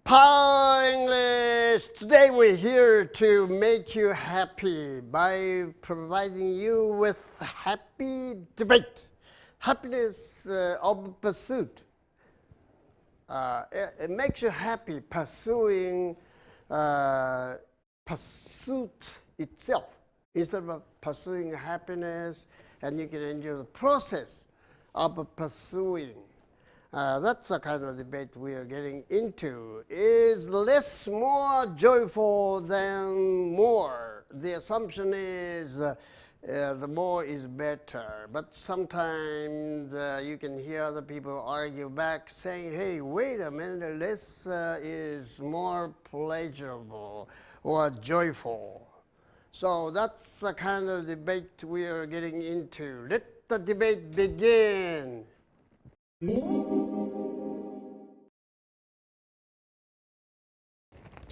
Power English! Today we're here to make you happy by providing you with happy debate. Happiness of pursuit. It makes you happy pursuing pursuit itself instead of pursuing happiness, and you can enjoy the process of pursuing. That's the kind of debate we are getting into. Is less more joyful than more? The assumption is the more is better. But sometimes you can hear other people argue back saying, hey, wait a minute, less is more pleasurable or joyful. So that's the kind of debate we are getting into. Let the debate begin.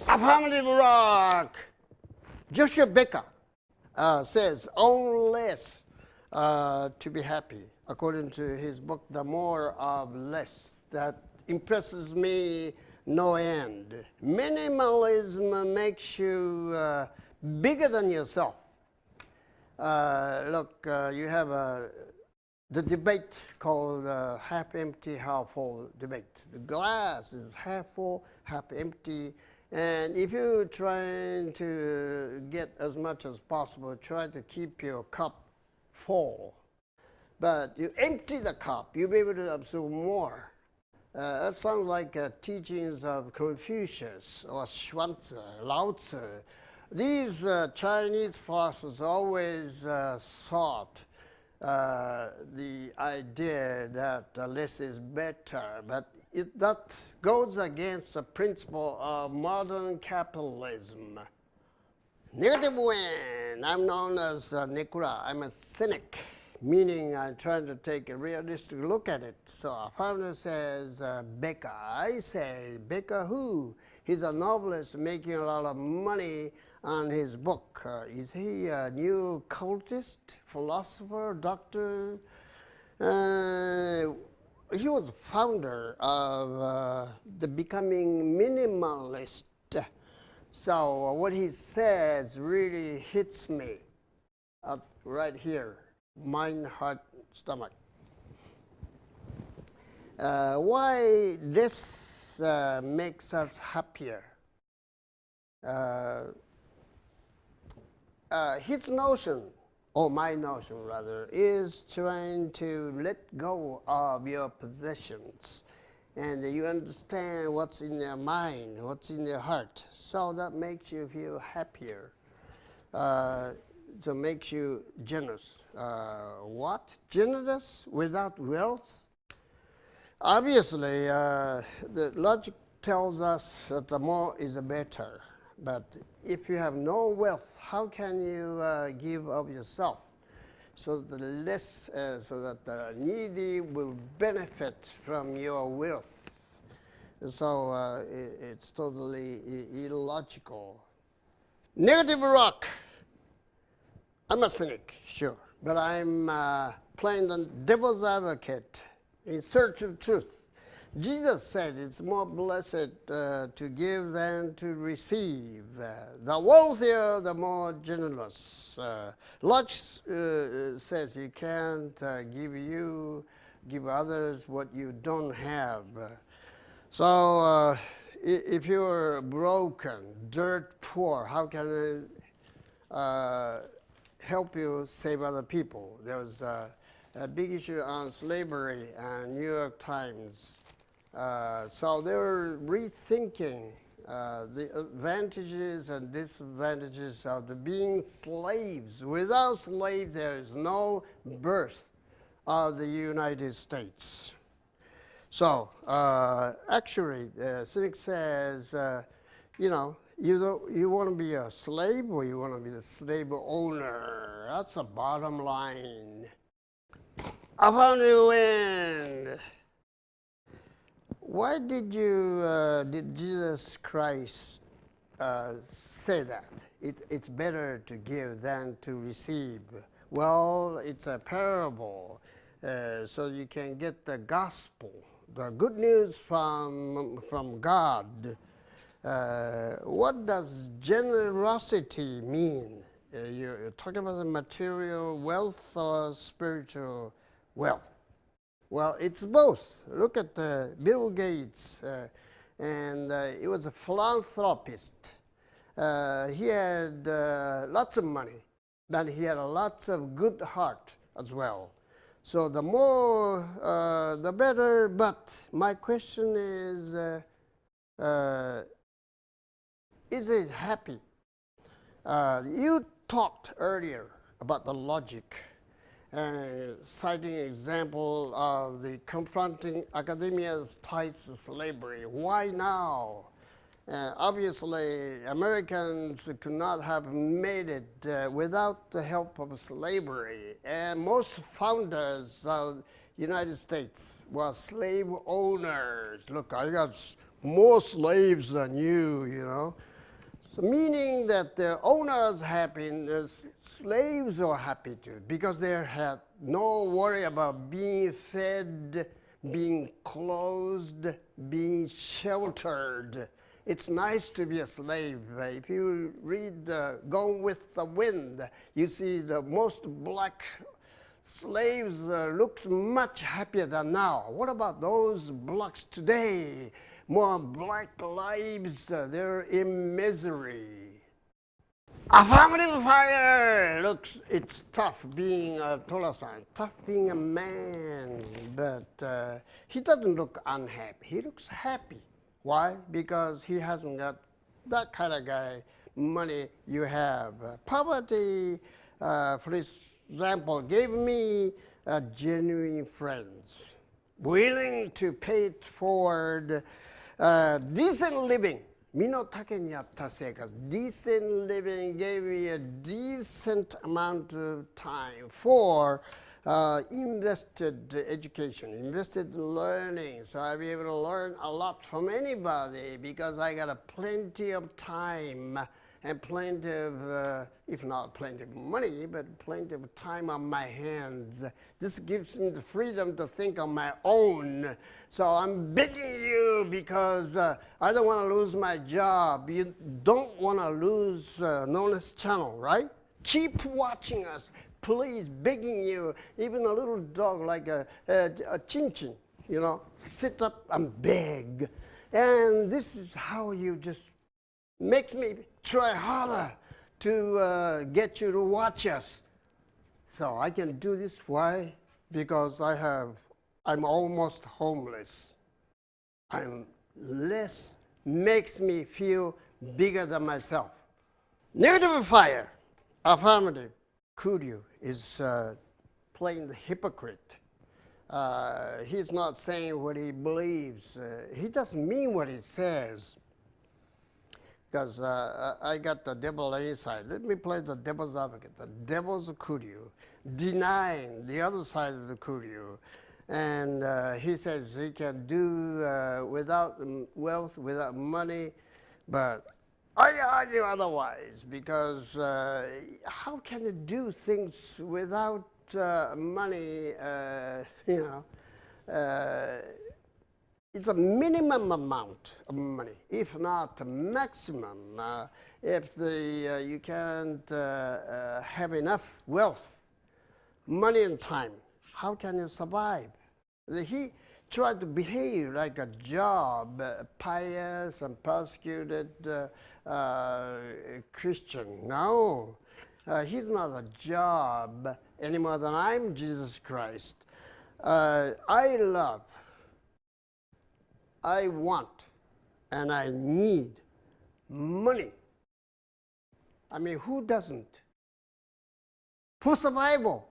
Affirmative rock. Joshua Becker says own less to be happy, according to his book, The More of Less. That impresses me no end. Minimalism makes you bigger than yourself. Look, you have the debate called half empty, half full debate. The glass is half full, half empty. And if you're trying to get as much as possible, try to keep your cup full. But you empty the cup, you'll be able to absorb more. That sounds like teachings of Confucius or Xuanzi, Lao Tzu. These Chinese philosophers always sought the idea that less is better, but that goes against the principle of modern capitalism. Negative win. I'm known as Nikura. I'm a cynic, meaning I'm trying to take a realistic look at it. So our founder says Becker. I say, Becker who? He's a novelist making a lot of money on his book. Is he a new cultist, philosopher, doctor? He was founder of the Becoming Minimalist. So what he says really hits me right here, mind, heart, stomach. Why this makes us happier? His notion, or my notion rather, is trying to let go of your possessions, and you understand what's in their mind, what's in their heart. So that makes you feel happier. So makes you generous. What? Generous without wealth? Obviously, the logic tells us that the more is the better. But if you have no wealth, how can you give of yourself? So the less, so that the needy will benefit from your wealth. So it's totally illogical. Negative rock. I'm a cynic, sure, but I'm playing the devil's advocate in search of truth. Jesus said it's more blessed to give than to receive. The wealthier, the more generous. Locke says you can't give others what you don't have. So if you're broken, dirt poor, how can I help you save other people? There was a big issue on slavery and New York Times. So they were rethinking the advantages and disadvantages of being slaves. Without slaves, there is no birth of the United States. So actually, the cynic says, you know, you want to be a slave or you want to be the slave owner. That's the bottom line. I found you win. Why did Jesus Christ say that? it's better to give than to receive. Well, it's a parable, so you can get the gospel, the good news from God. What does generosity mean? You're talking about the material wealth or spiritual wealth? Well, it's both. Look at Bill Gates, and he was a philanthropist. He had lots of money, but he had lots of good heart as well. So the more, the better. But my question is it happy? You talked earlier about the logic, citing an example of the confronting academia's ties to slavery. Why now? Obviously, Americans could not have made it without the help of slavery. And most founders of the United States were slave owners. Look, I got more slaves than you, you know. So meaning that the owners happy and the slaves are happy too, because they had no worry about being fed, being clothed, being sheltered. It's nice to be a slave. If you read Gone with the Wind, you see the most black slaves look much happier than now. What about those blacks today? More black lives, they're in misery. Affirmative fire! Looks, it's tough being a Tola-san, tough being a man, but he doesn't look unhappy. He looks happy. Why? Because he hasn't got that kind of guy money you have. Poverty, for example, gave me genuine friends, willing to pay it forward. Decent living. Decent living gave me a decent amount of time for invested education, invested learning. So I'll be able to learn a lot from anybody because I got a plenty of time and plenty of, if not plenty of money, but plenty of time on my hands. This gives me the freedom to think on my own. So I'm begging you because I don't want to lose my job. You don't want to lose Nona's channel, right? Keep watching us. Please, begging you, even a little dog like a chin-chin, you know, sit up and beg. And this is how you just makes me try harder to get you to watch us. So I can do this. Why? Because I'm almost homeless. I'm less, makes me feel bigger than myself. Negative fire, affirmative. Kuryu is playing the hypocrite. He's not saying what he believes. He doesn't mean what he says. Because I got the devil inside. Let me play the devil's advocate. The devil's Kuryu, denying the other side of the Kuryu. And he says he can do without wealth, without money, but I argue otherwise, because how can you do things without money, you know, it's a minimum amount of money, if not the maximum. If you can't have enough wealth, money and time, how can you survive? He tried to behave like a job, pious and persecuted Christian. No, he's not a job any more than I'm Jesus Christ. I love, I want, and I need money. I mean, who doesn't? For survival.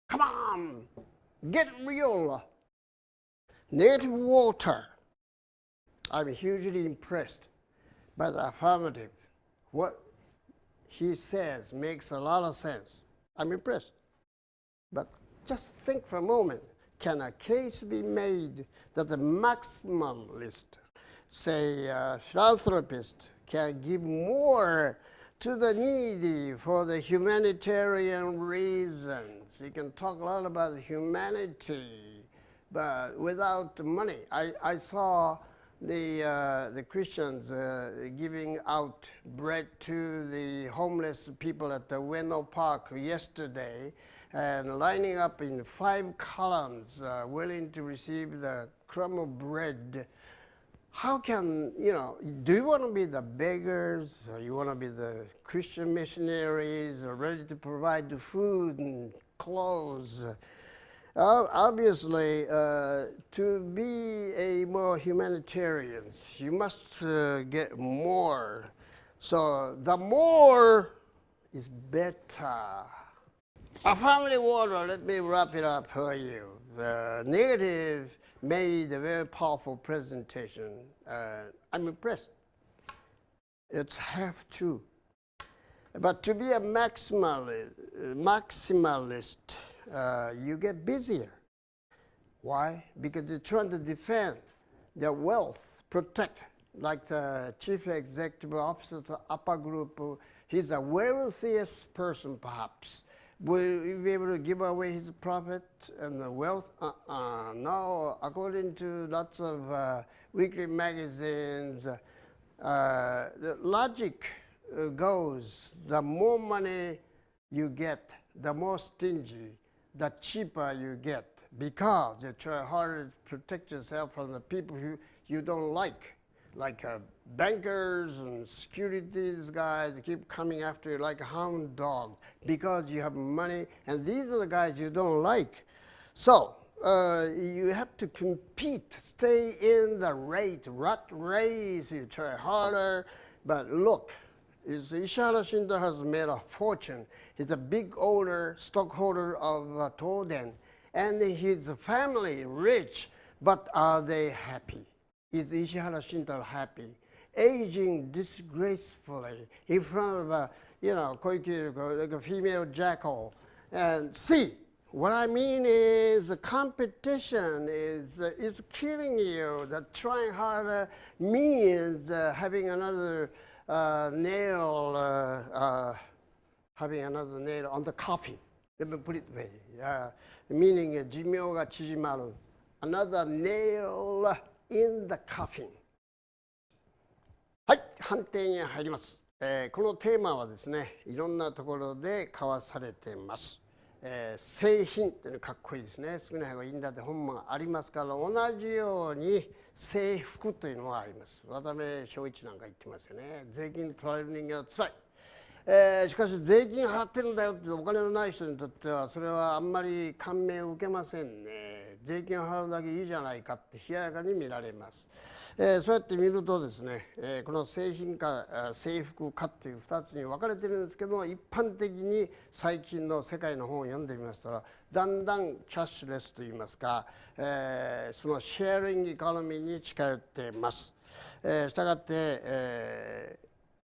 Come on, get real. Native water. I'm hugely impressed by the affirmative. What he says makes a lot of sense. I'm impressed. But just think for a moment. Can a case be made that the maximalist, say philanthropist, can give more to the needy for the humanitarian reasons. You can talk a lot about humanity, but without money. I saw the Christians giving out bread to the homeless people at the Ueno Park yesterday, and lining up in 5 columns, willing to receive the crumb of bread. How can, do you want to be the beggars, or you want to be the Christian missionaries, or ready to provide the food and clothes? Obviously, to be a more humanitarian, you must get more. So the more is better. A family water, let me wrap it up for you. The negative made a very powerful presentation. I'm impressed. It's half true. But to be a maximalist, you get busier. Why? Because you're trying to defend their wealth, protect. Like the chief executive officer of the upper group, he's the wealthiest person perhaps. Will he be able to give away his profit and the wealth? No, according to lots of weekly magazines, the logic goes, the more money you get, the more stingy, the cheaper you get, because you try harder to protect yourself from the people who you don't like bankers and securities guys. They keep coming after you like a hound dog because you have money, and these are the guys you don't like. So you have to compete, stay in the rat race. You try harder, but look, Ishihara Shinto has made a fortune. He's a big owner, stockholder of Toden, and his family rich, but are they happy? Is Ishihara Shinto happy? Aging disgracefully in front of a, like a female jackal. And see, what I mean is the competition is killing you. The trying harder means having another nail on the coffin. Let me put it this way. Meaning 寿命が縮まる. Another nail in the coffin. はい、判定に入ります。このテーマはですね、いろんなところで交わされています。製品っていうのかっこいいですね。少ない方がいいんだって本もありますから、同じように制服というのがあります。渡辺正一なんか言ってますよね。税金取られる人間はつらい。しかし税金払ってるんだよってお金のない人にとってはそれはあんまり感銘を受けませんね。税金を払うだけいいじゃないかって冷ややかに見られます。そうやって見るとですね、この製品化、制服化っていう2つに分かれてるんですけども、一般的に最近の世界の本を読んでみましたら、だんだんキャッシュレスといいますか、そのシェアリングエコノミーに近寄っています。したがって、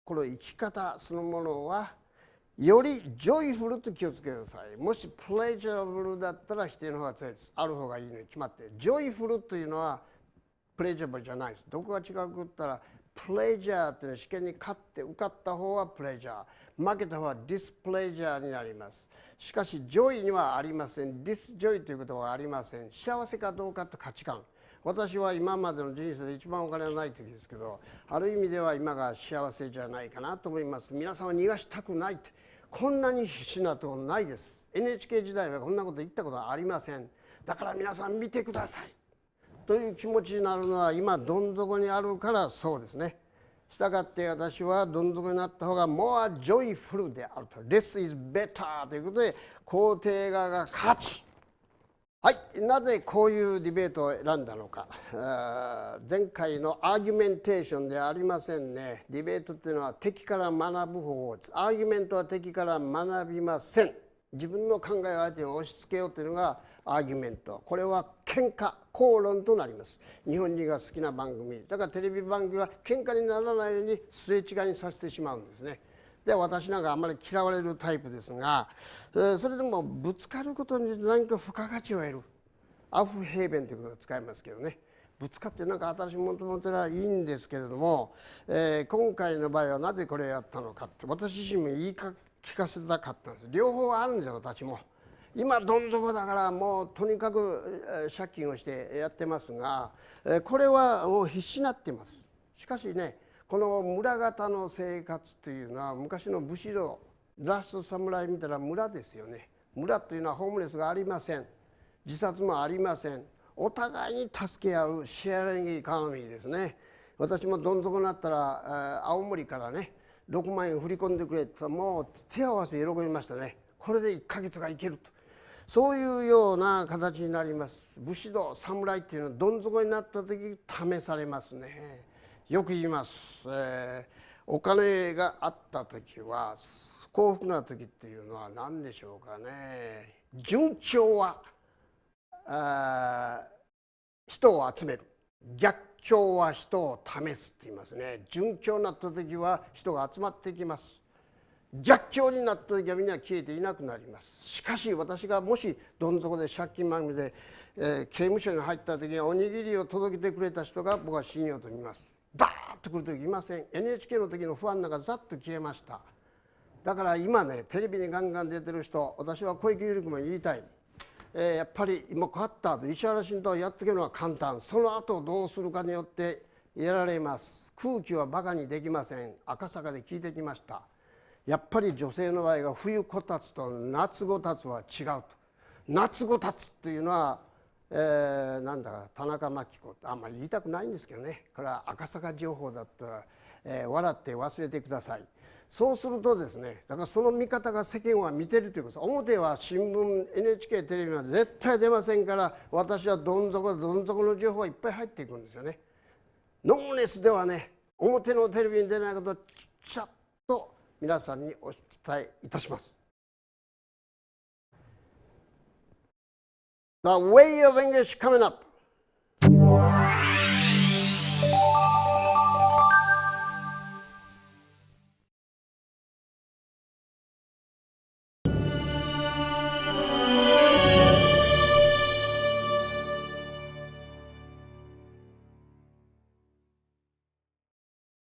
この生き方そのものはよりジョイフルと気をつけてください。もしプレジャブルだったら否定の方が強いです。ある方がいいのに決まって。ジョイフルというのはプレジャブルじゃないです。どこが違うか言ったら、プレジャーっていうのは試験に勝って受かった方はプレジャー、負けた方はディスプレジャーになります。しかしジョイにはありません。ディスジョイということはありません。幸せかどうかと価値観。私は今までの人生で一番お金がない時ですけど、ある意味では今が幸せじゃないかなと思います。皆さんは逃がしたくないって、こんなに必死なところないです。 NHK 時代はこんなこと言ったことはありません。だから皆さん見てくださいという気持ちになるのは今どん底にあるからそうですね。したがって私はどん底になった方がmore joyfulであると。Less is better ということで肯定側が勝ち。はい、なぜこういうディベートを選んだのか。前回のアーギュメンテーションではありませんね。ディベートっていうのは敵から学ぶ方法です。アーギュメントは敵から学びません。自分の考えを相手に押し付けようというのがアーギュメント。これは喧嘩、口論となります。日本人が好きな番組。だからテレビ番組は喧嘩にならないようにすれ違いにさせてしまうんですね。で、私なんかあんまり嫌われるタイプですが、それでもぶつかることに何か付加価値を得る。アフヘーベンということを使いますけどね。ぶつかってなんか新しいものと思ったらいいんですけれども、今回の場合はなぜこれをやったのかって私自身も言い聞かせたかったんです。両方あるんですよ、私も。今どん底だからもうとにかく借金をしてやってますが、これはもう必死になっています。しかしね、この村型の生活というのは昔の武士道、ラストサムライ見たら村ですよね。村というのはホームレスがありません。自殺もありません。お互いに助け合うシェアリングエコノミーですね。私もどん底になったら青森からね6万円振り込んでくれってもう手を合わせ喜びましたね。これで1ヶ月がいけると、そういうような形になります。武士道侍っていうのはどん底になった時試されますね。よく言います、お金があった時は幸福な時っていうのは何でしょうかね。順境は人を集める、逆境は人を試すって言いますね。順境になった時は人が集まってきます。逆境になった時はみんな消えていなくなります。しかし私がもしどん底で借金まみれで、刑務所に入った時におにぎりを届けてくれた人が僕は信用と見ます。ダーッと来る時いません。 NHK の時の不安なんかざっと消えました。だから今ねテレビにガンガン出てる人、私は小池百合子も言いたい、やっぱり今変わったと、石原慎太郎をやっつけるのは簡単、その後どうするかによってやられます。空気はバカにできません。赤坂で聞いてきました。やっぱり女性の場合が冬こたつと夏ごたつは違うと。夏ごたつっていうのは、なんだか田中真紀子ってあんまり言いたくないんですけどね、これは赤坂情報だったら、笑って忘れてください。そうするとですね、だからその見方が世間は見てるということです。表は新聞 NHK テレビは絶対出ませんから、私はどん底の情報がいっぱい入っていくんですよね。ノーネスではね、表のテレビに出ないことをちゃっと皆さんにお伝えいたします。The way of English coming up.